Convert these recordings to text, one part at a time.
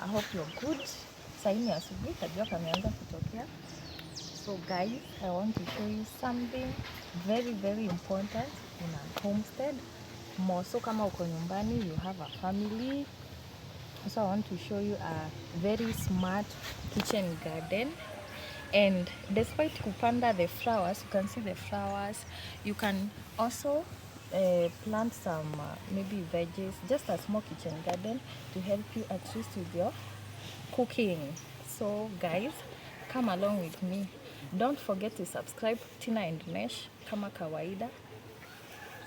I hope you're good. Saini asubuhi kajua kameanza kutokea. So guys, I want to show you something very very important in a homestead. More so kama uko nyumbani, you have a family. So I want to show you a very smart kitchen garden. And despite kupanda the flowers, you can see the flowers. You can also plant some maybe veggies, just a small kitchen garden to help you at least with your cooking. So guys, come along with me. Don't forget to subscribe Tina and Nesh kama kawaida.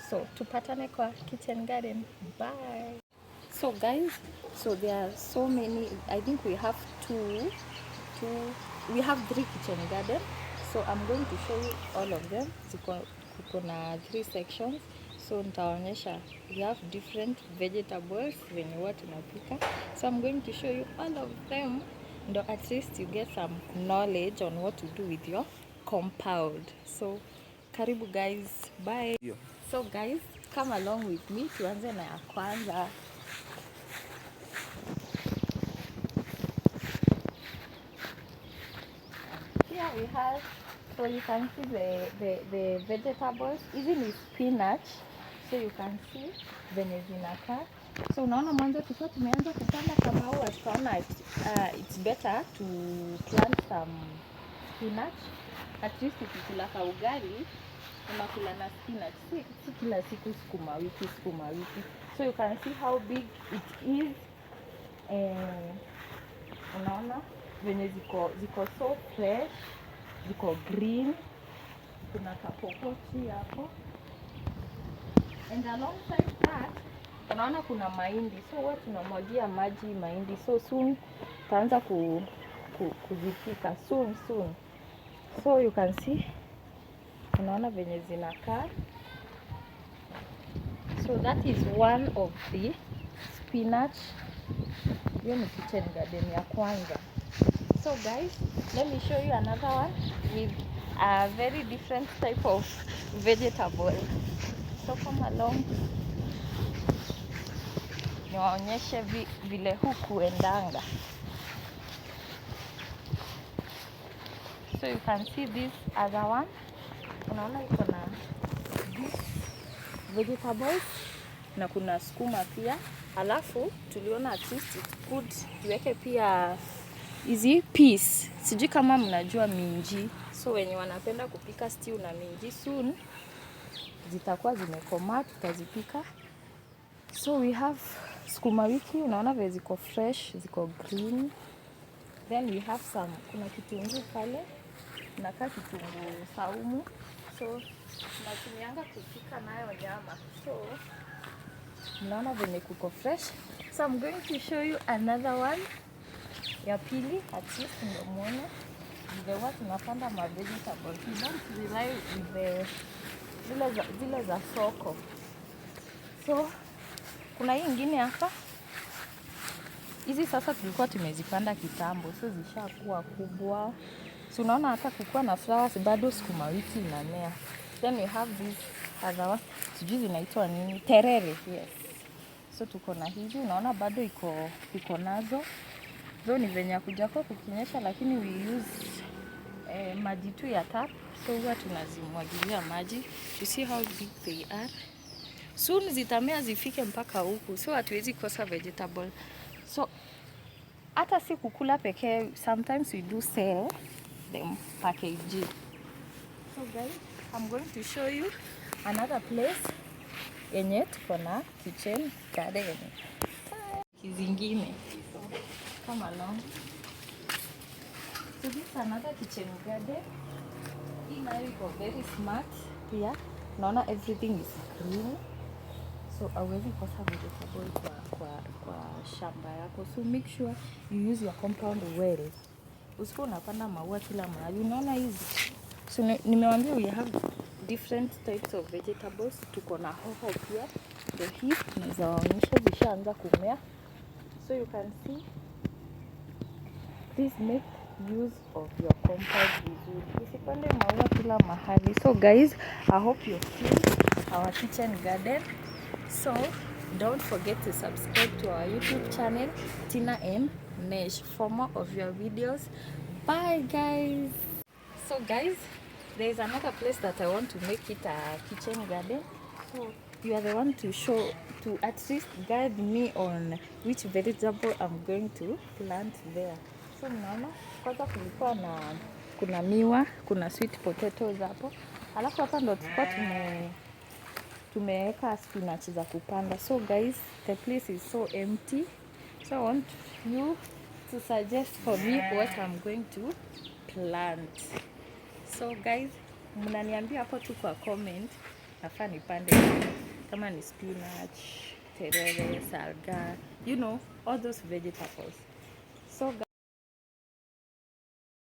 So tupatane kwa kitchen garden. Bye. So guys, so there are so many. I think we have we have 3 kitchen garden. So I'm going to show you all of them. Kuko na 3 sections. So nitaonyesha we have different vegetables venye huwa tunapika. So I'm going to show you all of them, ndo at least you get some knowledge on what to do with your compound. So karibu guys, bye. So guys, come along with me, tuanze na ya kwanza. Here we have, so you can see the vegetables. Hizi ni spinach, so you can see venye zinakaa. So unaona mwanzo tulikuwa tumeanza kupanda kama huwa tukaona it's better to plant some spinach. At least ukikula ka ugali unakula na spinach, si kila siku sukuma wiki. So you can see how big it is. Unaona venye ziko so fresh, ziko green. Kuna kapokoti hapo, and alongside that unaona kuna mahindi. So huwa tunamwagia maji mahindi, so soon taanza kuzipika soon. So you can see, unaona venye zinakaa. So that is one of the spinach. Hiyo ni kitchen garden ya kwanza. So guys, let me show you another one with a very different type of vegetable. So come along, niwaonyeshe vile huku endanga. So you can see this other one. Unaona iko na this vegetables na kuna sukuma pia. Alafu tuliona at least it's good tuweke pia hizi peas. Sijui kama mnajua minji. So wenye wanapenda kupika stew na minji, soon zitakuwa zimekomaa, tutazipika. So we have sukuma wiki, unaona vile ziko fresh, ziko green. Then we have some, kuna kitunguu pale, inakaa kitunguu saumu. So tunatumianga kupika nayo nyama. So unaona venye kuko fresh. So I'm going to show you another one ya pili, at least ndio muone vile watu tunapanda ma vegetables. We don't rely with zile za soko. So kuna hii ingine hapa. Hizi sasa tulikuwa tumezipanda kitambo, so zishakuwa kubwa. So unaona hata kukua na flowers bado sukuma wiki inamea. Then we have this other one. Sijui zinaitwa nini? Terere, yes. So tuko na hizi, unaona bado iko nazo. Though ni venye kuja kwa kukinyesha, lakini we use maji tu ya tap. So huwa tunazimwagilia maji. You see how big they are. Soon zitamea zifike mpaka huku. So hatuwezi kosa vegetable. So hata si kukula pekee, sometimes we do sell them packaged. So guys, I'm going to show you another place yenye tuko na kitchen garden kizingine. So come along. So this is another kitchen garden. Hii nayo iko very smart pia. Naona everything is green. So hauwezi kosa vegetable kwa shamba yako. So make sure you use your compound well. Usikuwa unapanda maua kila mahali. Unaona hizi. So nimewaambia we have different types of vegetables. Tuko na hoho pia. Ndio hii naweza waonyesha zishaanza kumea. So you can see, please make use of your compound vizuri. Usipande maua kila mahali. So guys, I hope you see our kitchen garden. So Don't forget to subscribe to our YouTube channel, Tina and Nesh, for more of your videos. Bye guys. So guys, there is another place that I want to make it a kitchen garden. So you are the one to show, to at least guide me on which vegetable I'm going to plant there. So mnaona kwanza kulikuwa na kuna miwa, kuna sweet potatoes hapo. Alafu hapa ndo tulikuwa tumeweka spinach za kupanda. So guys, the place is so empty. So I want you to suggest for me what I'm going to plant. So guys, mnaniambia hapo tu kwa comment nafaa nipande kama ni spinach, terere, salga, you know, all those vegetables. So